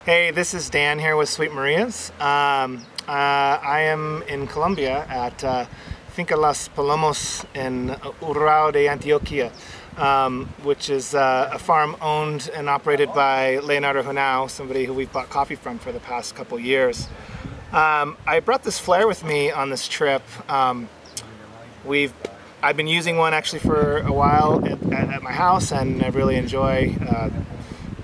Hey, this is Dan here with Sweet Maria's. I am in Colombia at Finca Las Palomos in Urrao de Antioquia, which is a farm owned and operated by Leonardo Hunao, somebody who we've bought coffee from for the past couple years. I brought this Flair with me on this trip. I've been using one actually for a while at my house, and I really enjoy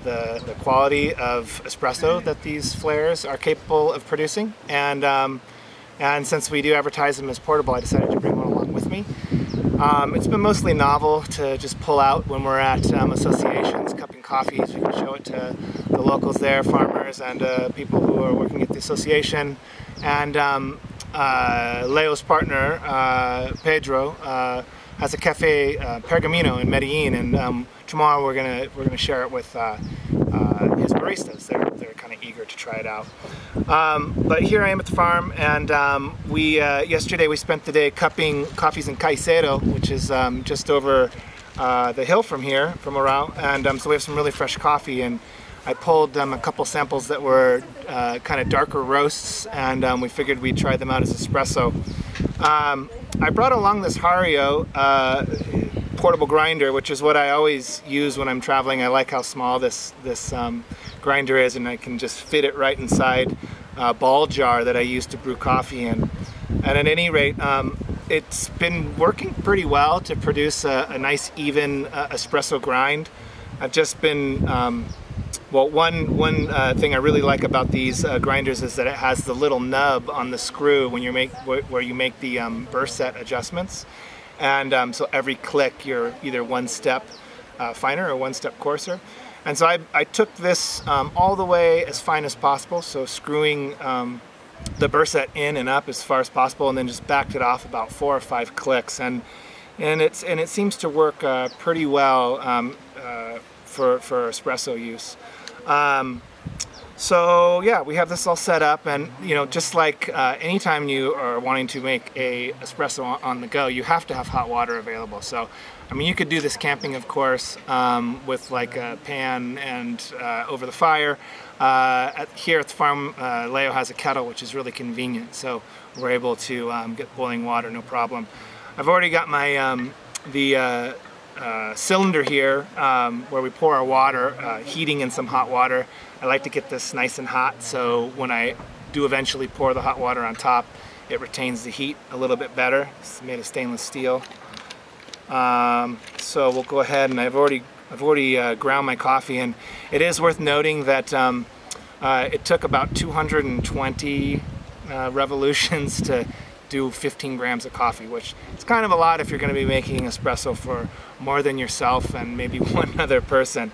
the quality of espresso that these Flairs are capable of producing. And since we do advertise them as portable, I decided to bring one along with me. It's been mostly novel to just pull out when we're at associations, cupping coffees. We can show it to the locals there, farmers and people who are working at the association. And Leo's partner, Pedro, has a cafe, Pergamino in Medellin, and tomorrow we're gonna share it with his baristas. They're kind of eager to try it out. But here I am at the farm, and yesterday we spent the day cupping coffees in Caicedo, which is just over the hill from here, from Urrao, and so we have some really fresh coffee. And I pulled a couple samples that were kind of darker roasts, and we figured we'd try them out as espresso. I brought along this Hario portable grinder, which is what I always use when I'm traveling. I like how small this grinder is, and I can just fit it right inside a ball jar that I use to brew coffee in. And at any rate, it's been working pretty well to produce a nice even espresso grind. I've just been well, one thing I really like about these grinders is that it has the little nub on the screw when you where you make the burst set adjustments, and so every click you're either one step finer or one step coarser. And so I took this all the way as fine as possible, so screwing the burst set in and up as far as possible, and then just backed it off about 4 or 5 clicks, and it seems to work pretty well for espresso use. So yeah, we have this all set up, and just like anytime you are wanting to make a espresso on the go, you have to have hot water available. So I mean, you could do this camping, of course, with like a pan and over the fire. Here at the farm, Leo has a kettle, which is really convenient, so we're able to get boiling water, no problem. I've already got my cylinder here where we pour our water, heating in some hot water. I like to get this nice and hot, so when I do eventually pour the hot water on top, it retains the heat a little bit better. It's made of stainless steel. So we'll go ahead, and I've already ground my coffee, and it is worth noting that it took about 220 revolutions to do 15 grams of coffee, which is kind of a lot if you're going to be making espresso for more than yourself and maybe one other person.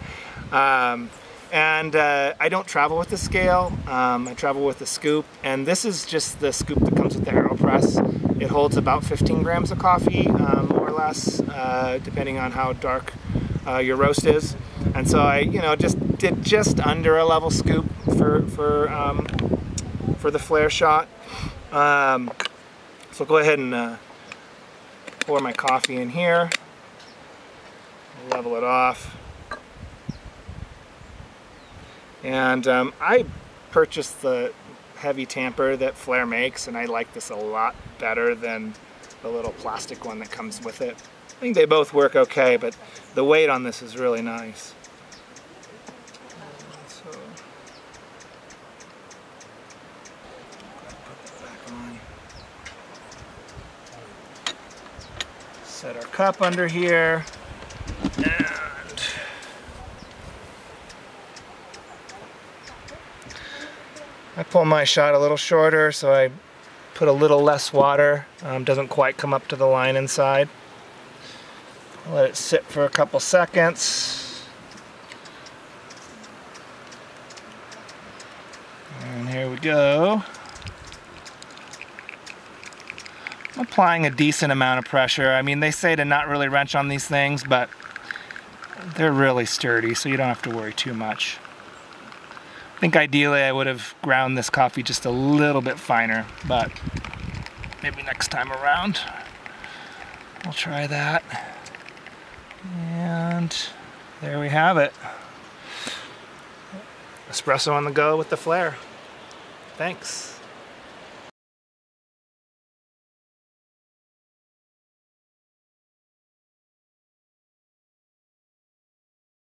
I don't travel with the scale, I travel with the scoop, and this is just the scoop that comes with the AeroPress. It holds about 15 grams of coffee, more or less, depending on how dark your roast is. And so I just did just under a level scoop for the Flair shot. So go ahead and pour my coffee in here, level it off. And I purchased the heavy tamper that Flair makes, and I like this a lot better than the little plastic one that comes with it. I think they both work okay, but the weight on this is really nice. So, put that back on. Set our cup under here, and I pull my shot a little shorter, so I put a little less water. Doesn't quite come up to the line inside. Let it sit for a couple seconds. And here we go. I'm applying a decent amount of pressure. I mean, they say to not really wrench on these things, but they're really sturdy, so you don't have to worry too much. I think ideally I would have ground this coffee just a little bit finer, but maybe next time around we'll try that. And there we have it. Espresso on the go with the Flair. Thanks.